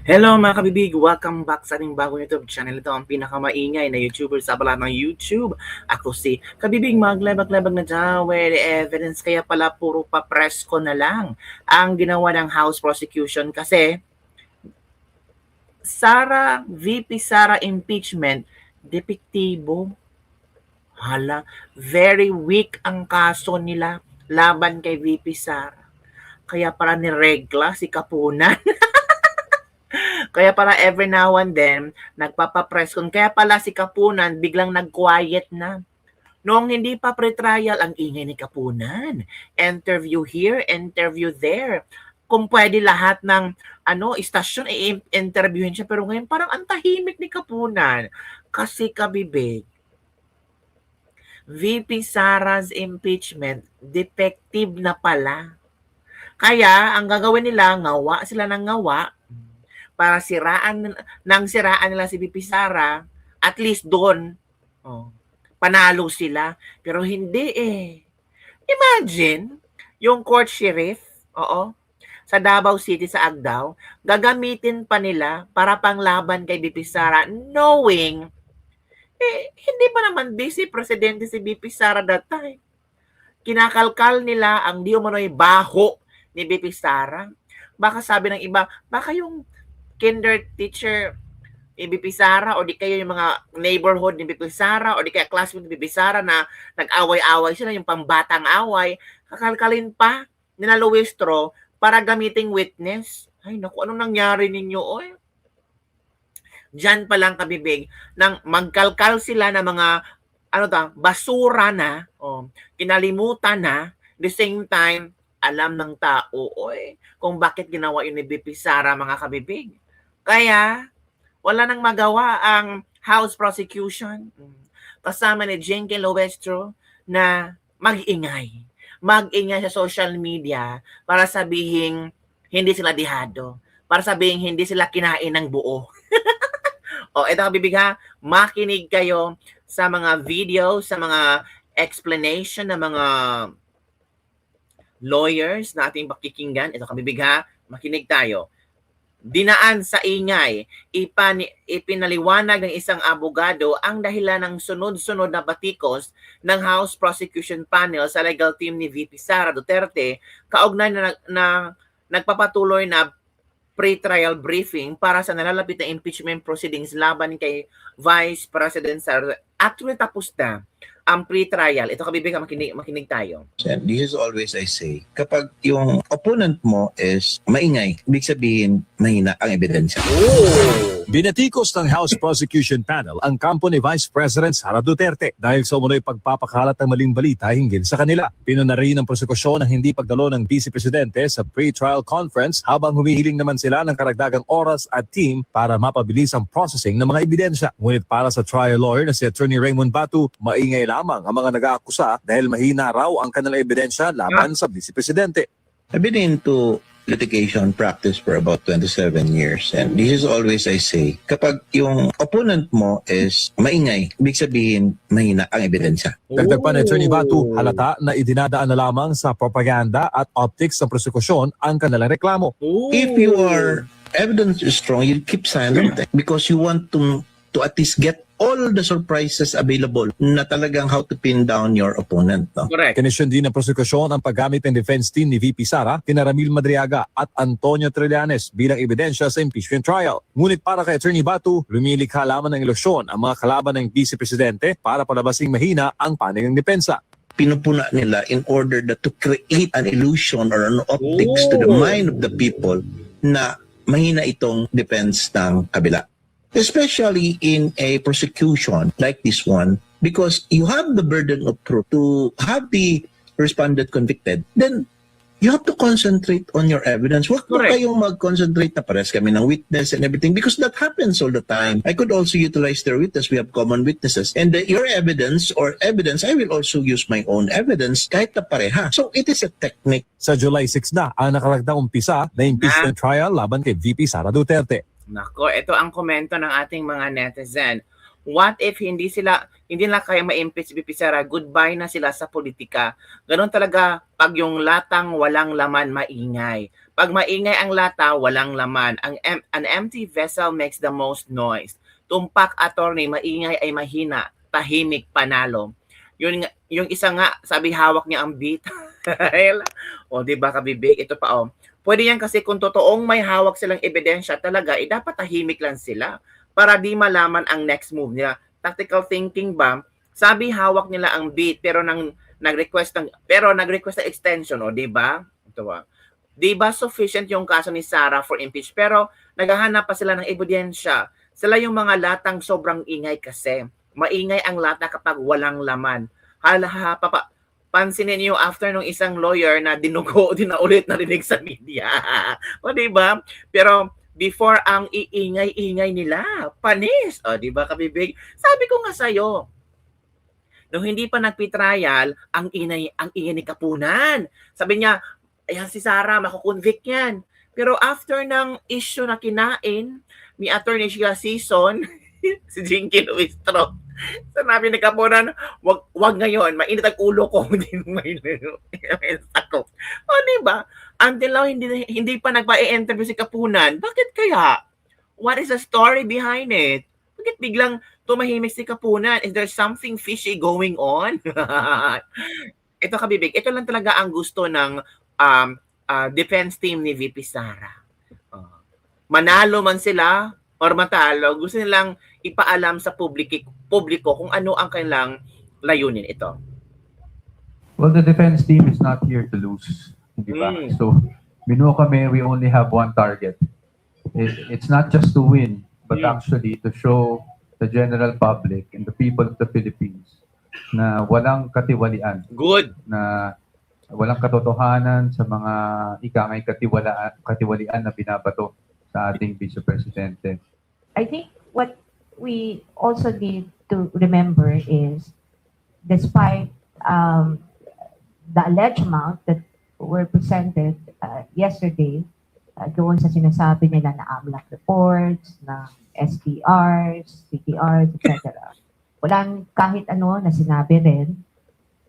Hello mga kabibig! Welcome back sa ating bagong YouTube channel. Ito ang pinakamaingay na YouTuber sa balat ng YouTube. Ako si Kabibig, maglebag-lebag na dyan with evidence. Kaya pala puro pa-press ko na lang ang ginawa ng House Prosecution kasi VP Sara impeachment, depektibo. Hala, very weak ang kaso nila laban kay VP Sara. Kaya para niregla si Kapunan. Kaya para every now and then, nagpapapress con. Kaya pala si Kapunan biglang nag-quiet na. Noong hindi pa pre-trial, ang ingay ni Kapunan. Interview here, interview there. Kung pwede lahat ng istasyon i-interviewin siya. Pero ngayon parang ang tahimik ni Kapunan. Kasi kabibig, VP Sara's impeachment, defective na pala. Kaya ang gagawin nila, ngawa sila ng ngawa, para siraan nila si VP Sara, at least doon, panalo sila. Pero hindi eh. Imagine, yung court sheriff, sa Davao City, sa Agdao, gagamitin pa nila para panglaban kay VP Sara, knowing, hindi pa naman vice presidente si VP Sara that time. Kinakalkal nila ang di umano'y baho ni VP Sara. Baka sabi ng iba, baka yung kinder teacher ni VP Sara o di kayo yung mga neighborhood ni VP Sara o di kaya classmate ni VP Sara na nag-away-away sila, yung pambatang away, kakalkalin pa nila Luistro para gamiting witness. Ay naku, anong nangyari ninyo? Oy? Diyan pa lang kabibig, nang magkalkal sila ng mga basura na, kinalimutan na, the same time, alam ng tao, kung bakit ginawa yun ni VP Sara, mga kabibig. Kaya, wala nang magawa ang House Prosecution kasama ni Jenky Luestro na mag-ingay. Mag-ingay sa social media para sabihin hindi sila dihado. Para sabihin hindi sila kinain ng buo. Ito kabibig ha, makinig kayo sa mga video, sa mga explanation ng mga lawyers na ating pakikinggan. Ito kabibig ha, makinig tayo. Dinaan sa ingay, ipinaliwanag ng isang abogado ang dahilan ng sunod-sunod na batikos ng House Prosecution Panel sa legal team ni VP Sara Duterte kaugnay na nagpapatuloy na pre-trial briefing para sa nalalapit na impeachment proceedings laban kay Vice President Sara. Actually, tapos na ang pre-trial. Ito kabibig, makinig tayo. This is always I say, kapag yung opponent mo is maingay, ibig sabihin mahina ang ebidensya. Binatikos ng House Prosecution Panel ang kampo ni Vice President Sara Duterte dahil sa umunoy pagpapakalat ng maling balita hinggil sa kanila. Pinuna rin ng prosekusyon ang hindi pagdalo ng Vice Presidente sa pre-trial conference habang humihiling naman sila ng karagdagang oras at team para mapabilis ang processing ng mga ebidensya. Ngunit para sa trial lawyer na si Attorney Raymond Batu, maingay lamang ang mga nag-aakusa dahil mahina raw ang kanilang ebidensya laban sa Vice Presidente. I've been into litigation practice for about 27 years. And this is always I say, kapag yung opponent mo is maingay, ibig sabihin mahina ang ebidensya. Dagdag pa ni Attorney Batu, halata na idinadaan na lamang sa propaganda at optics ng prosekusyon ang kanilang reklamo. If your evidence is strong, you keep silent because you want to at least get all the surprises available na talagang how to pin down your opponent. No? Correct. Kinisyon din ng prosekusyon ang paggamit ng defense team ni VP Sara, kina Ramil Madriaga at Antonio Trillanes bilang ebidensya sa impeachment trial. Ngunit para kay Attorney Batu, lumilikha lamang ng ilusyon ang mga kalaban ng Vice Presidente para palabasing mahina ang panig ng depensa. Pinupuna nila in order to create an illusion or an optics to the mind of the people na mahina itong defense ng kabila. Especially in a prosecution like this one, because you have the burden of proof to have the respondent convicted, then you have to concentrate on your evidence. Huwag mo kayong mag-concentrate na pares kami ng witness and everything, because that happens all the time. I could also utilize their witness. We have common witnesses. And your evidence or evidence, I will also use my own evidence kahit na pareha. So it is a technique. Sa July 6 na ang nakaragdang umpisa na impeachment trial laban kay VP Sara Duterte. Nako, ito ang komento ng ating mga netizen. What if hindi na kaya ma-impeach si VP Sara, goodbye na sila sa politika. Ganon talaga pag yung latang walang laman maingay. Pag maingay ang lata, walang laman. An empty vessel makes the most noise. Tumpak attorney, maingay ay mahina. Tahimik, panalo. Yung isa nga, sabi hawak niya ang beat. O, di ba kabibig? Ito pa, oh. Pwede yan kasi kung totoong may hawak silang ebidensya talaga, dapat tahimik lang sila para di malaman ang next move nila. Tactical thinking ba? Sabi hawak nila ang beat pero nag-request ng extension, o, di ba? Ito ba? Di ba sufficient yung kaso ni Sara for impeach? Pero naghahanap pa sila ng ebidensya. Sila yung mga latang sobrang ingay kasi. Maingay ang lata kapag walang laman. Pansinin niyo after nung isang lawyer na dinugo din na ulit narinig sa media. O, di ba? Pero before ang iingay-ingay nila, panis. O, di ba kabibig? Sabi ko nga sa'yo, nung hindi pa nagpitrial, ang ingay ni Kapunan. Sabi niya, ayan si Sara, makukonvict yan. Pero after ng issue na kinain ni Attorney Sheila Season, si Jinky Luistro, sanabi ni Kapunan, wag ngayon, mainit ang ulo ko, hindi may sakop. O, diba? Until now, hindi pa nagpa-i-interview si Kapunan. Bakit kaya? What is the story behind it? Bakit biglang tumahimik si Kapunan? Is there something fishy going on? Ito kabibig, ito lang talaga ang gusto ng defense team ni VP Sara. Manalo man sila or matalo, gusto nilang ipaalam sa publiko kung ano ang kanilang layunin. Ito. Well, the defense team is not here to lose. Di ba? So, binuo kami, we only have one target. It's not just to win, but actually to show the general public and the people of the Philippines na walang katiwalian. Good. Na walang katotohanan sa mga ikangay katiwalian na binabato sa ating Vice Presidente. I think what we also need to remember is, despite the alleged amount that were presented yesterday, doon sa sinasabi nila na AMLAC reports, na SDRs, CTRs, etc. Walang kahit ano na sinabi rin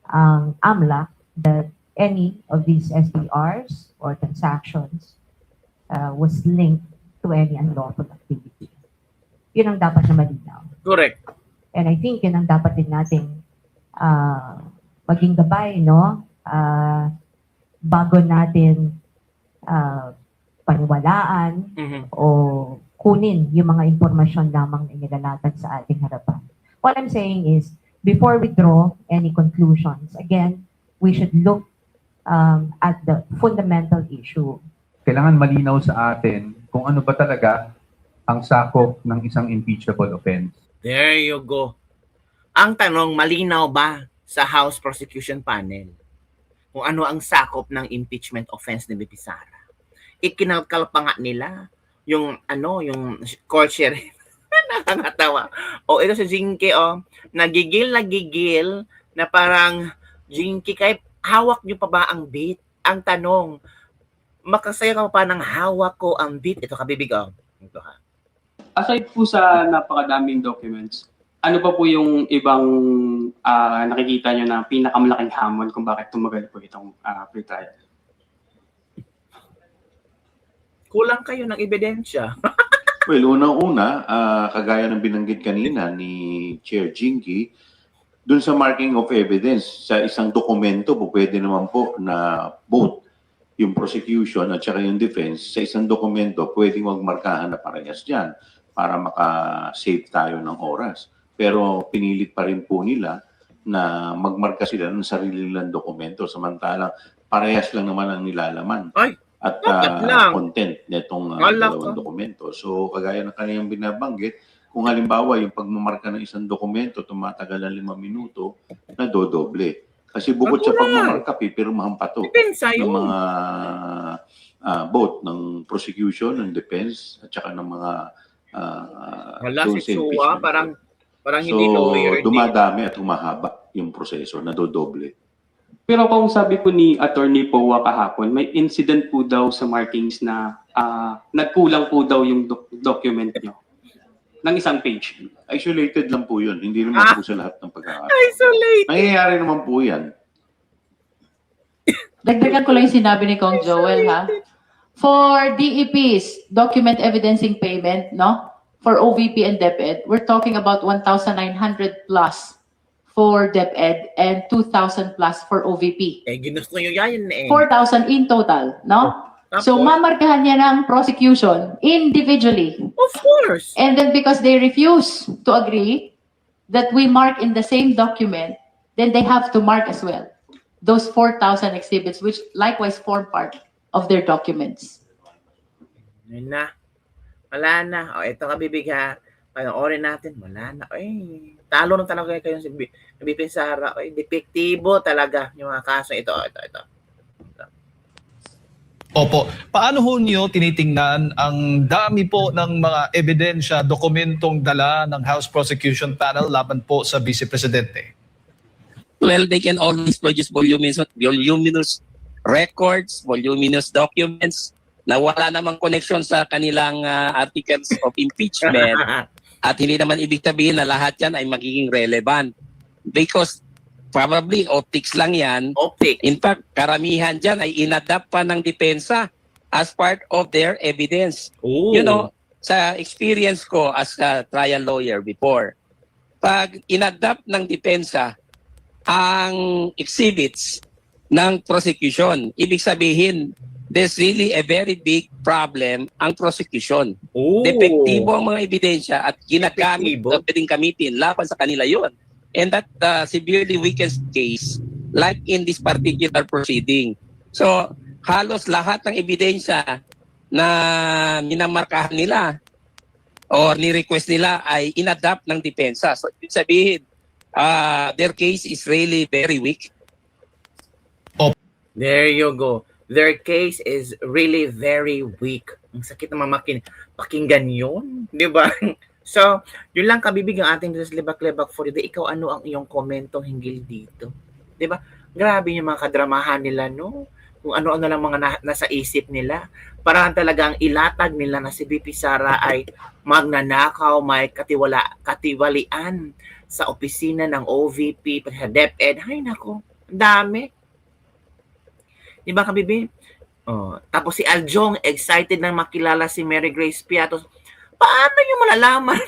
ang AMLAC that any of these SDRs or transactions was linked to any unlawful activity. Yun ang dapat na malinaw. Correct. And I think yun ang dapat din nating maging gabay, no? Bago natin paniwalaan o kunin yung mga impormasyon lamang na inilalatag sa ating harapan. What I'm saying is, before we draw any conclusions, again, we should look at the fundamental issue. Kailangan malinaw sa atin kung ano ba talaga ang sakop ng isang impeachable offense. There you go. Ang tanong, malinaw ba sa House Prosecution Panel kung ano ang sakop ng impeachment offense ni VP Sara? Ikinalkalpa nga nila yung court sheriff. Nakakatawa. O ito si Jinky, nagigil na parang, Jinky, kahit hawak niyo pa ba ang beat? Ang tanong, makasaya ka pa ng hawak ko ang beat? Ito kabibig, Ito ha. Aside po sa napakadaming documents, ano pa po yung ibang nakikita nyo na pinakamalaking hamon kung bakit tumagal po itong pre-trial? Kulang kayo ng ebidensya. Well, unang-una, kagaya ng binanggit kanina ni Chair Jinky, dun sa marking of evidence, sa isang dokumento po, pwede naman po na both yung prosecution at saka yung defense, sa isang dokumento, pwedeng magmarkahan na parehas dyan para maka-save tayo ng oras. Pero pinilit pa rin po nila na magmarka sila ng sarili nilang dokumento, samantalang parehas lang naman ang nilalaman. Ay, at content nitong dalawang dokumento. So, kagaya ng kanyang binabanggit, kung halimbawa yung pagmamarka ng isang dokumento tumatagal ng 5 minuto, nadodoble. Kasi bukod sa pagmamarka, pipirmahan pa to ng mga both ng prosecution, ng defense, at saka ng mga parang hindi lawyer. So, dumadami at humahaba yung proseso, nadodoble. Pero kung sabi po ni Attorney Powa kahapon, may incident po daw sa markings na nagkulang po daw yung document nyo ng isang page. Isolated lang po yun. Hindi naman po sa lahat ng pagkakataon. Isolated! Nangyayari naman po yan. Dagdagan ko lang yung sinabi ni Kong Joel, ha? For DEP's document evidencing payment, no, for OVP and DepEd, we're talking about 1,900 plus for DepEd and 2,000 plus for OVP. Ginusto nyo yan eh. 4,000 in total, no? So, Tapos, mamarkahan niya ng prosecution individually. of course. And then because they refuse to agree that we mark in the same document, then they have to mark as well those 4,000 exhibits, which likewise form part of their documents. Yun na. Wala na. O, ito kabibig ha. Panoorin natin. Wala na. Ay, talo na talaga kayo si BP Sara. Ay, depektibo talaga yung mga kaso. Ito. Opo. Paano ho niyo tinitingnan ang dami po ng mga ebidensya, dokumentong dala ng House Prosecution Panel laban po sa Vice Presidente? Well, they can always produce voluminous records, voluminous documents na wala namang connection sa kanilang articles of impeachment at hindi naman ibig sabihin na lahat yan ay magiging relevant because probably optics lang yan. Optic. In fact, karamihan dyan ay inadapt pa ng depensa as part of their evidence. Ooh. You know, sa experience ko as a trial lawyer before, pag inadapt ng depensa ang exhibits ng prosecution, ibig sabihin, there's really a very big problem ang prosecution. Ooh. Depektibo ang mga ebidensya at ginagamit, Depektibo? pwedeng gamitin laban sa kanila yon. And that severely weakens case like in this particular proceeding. So, halos lahat ng ebidensya na minamarkahan nila or ni-request nila ay inadapt ng depensa. So, ibig sabihin, their case is really very weak. There you go. Their case is really very weak. Ang sakit naman pakinggan yun. Di ba? So, yun lang kabibig ang ating Business Lebak-Lebak for today. Ikaw, ano ang iyong komento hinggil dito? Di ba? Grabe yung mga kadramahan nila, no? Kung ano-ano lang mga nasa isip nila. Parang talagang ilatag nila na si BP Sara ay magnanakaw, may katiwalian sa opisina ng OVP, sa DepEd. Ay, nako, dami. Di ba, kabibi? Oh, tapos si Aljong, excited na makilala si Mary Grace Piatos. Paano nyo malalaman?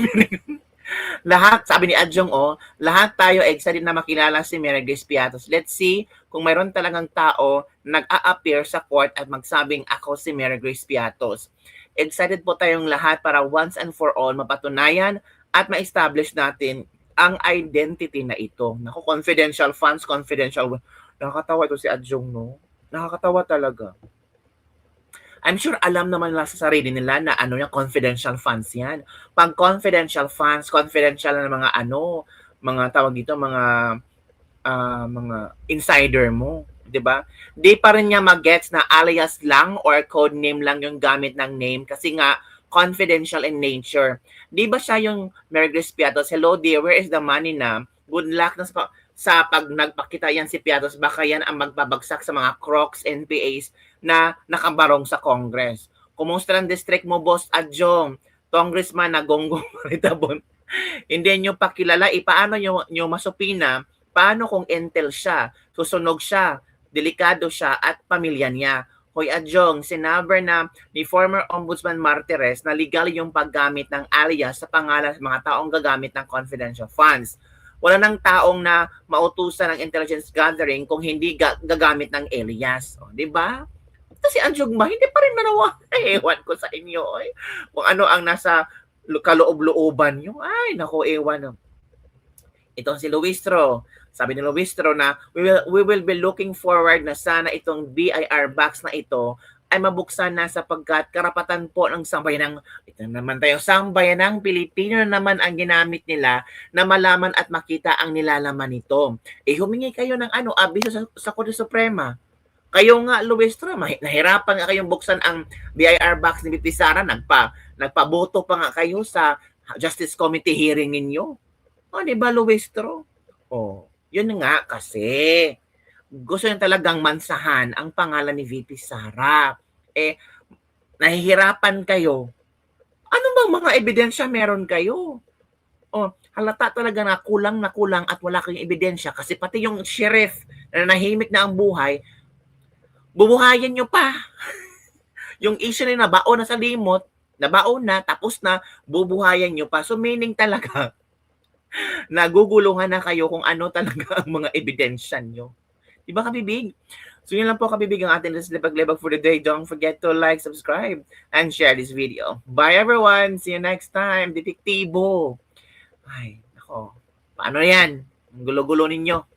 Lahat, sabi ni Adjong, lahat tayo excited na makilala si Mary Grace Piatos. Let's see kung mayroon talagang tao nag-a-appear sa court at magsabing ako si Mary Grace Piatos. Excited po tayong lahat para once and for all mapatunayan at ma-establish natin ang identity na ito. Naku, confidential funds, confidential. Nakakatawa ito si Adjong, no? Nakakatawa talaga. I'm sure alam naman nila sa sarili nila na ano yung confidential funds yan. Pag confidential funds, confidential na mga mga tawag dito, mga insider mo, 'di ba? Di pa rin niya mag-gets na alias lang or code name lang yung gamit ng name kasi nga confidential in nature. Di ba siya yung Mary Grace Piatos? Hello dear, where is the money na? Good luck na sa pag nagpakita yan si Piatos, baka yan ang magbabagsak sa mga crocs, NPAs na nakabarong sa Congress. Kumusta ang district mo, Boss Adjong? Congressman na gonggong maritabon. Hindi nyo pakilala, paano nyo masupina, paano kung intel siya, susunog siya, delikado siya, at pamilya niya. Hoy Adjong, sinaber na ni former Ombudsman Martires na legal yung paggamit ng alias sa pangalan ng mga taong gagamit ng confidential funds. Wala nang taong na mautusan ng intelligence gathering kung hindi gagamit ng alias. O, di ba? Kasi ang Jugma, hindi pa rin nanawa. Ewan ko sa inyo. Kung ano ang nasa kaloob-looban nyo. Ay, naku, ewan. Ito si Luistro. Sabi ni Luistro na we will be looking forward na sana itong BIR box na ito ay mabuksan na sapagkat karapatan po ng sambayanang, ito naman tayo, sambayanang Pilipino naman ang ginamit nila na malaman at makita ang nilalaman nito. Humingi kayo ng abiso sa Korte Suprema. Kayo nga, Luistro, nahirapan nga kayong buksan ang BIR box ni BP Sara, nagpaboto pa nga kayo sa Justice Committee hearing ninyo. O, di ba, Luistro? O, yun nga kasi gusto niya talagang mansahan ang pangalan ni VP Sara. Nahihirapan kayo. Ano bang mga ebidensya meron kayo? Halata talaga na kulang at wala kayong ebidensya kasi pati yung sheriff na nahimik na ang buhay, bubuhayin nyo pa. Yung issue na nabaon na sa limot, nabaon na, tapos na, bubuhayan nyo pa. So meaning talaga, nagugulungan na kayo kung ano talaga ang mga ebidensya nyo. Diba kabibig? So yun lang po kabibig ang ating Libag-Libag for the day. Don't forget to like, subscribe, and share this video. Bye everyone! See you next time. Detektibo! Ay, nako. Paano yan? Ang gulo-gulo ninyo.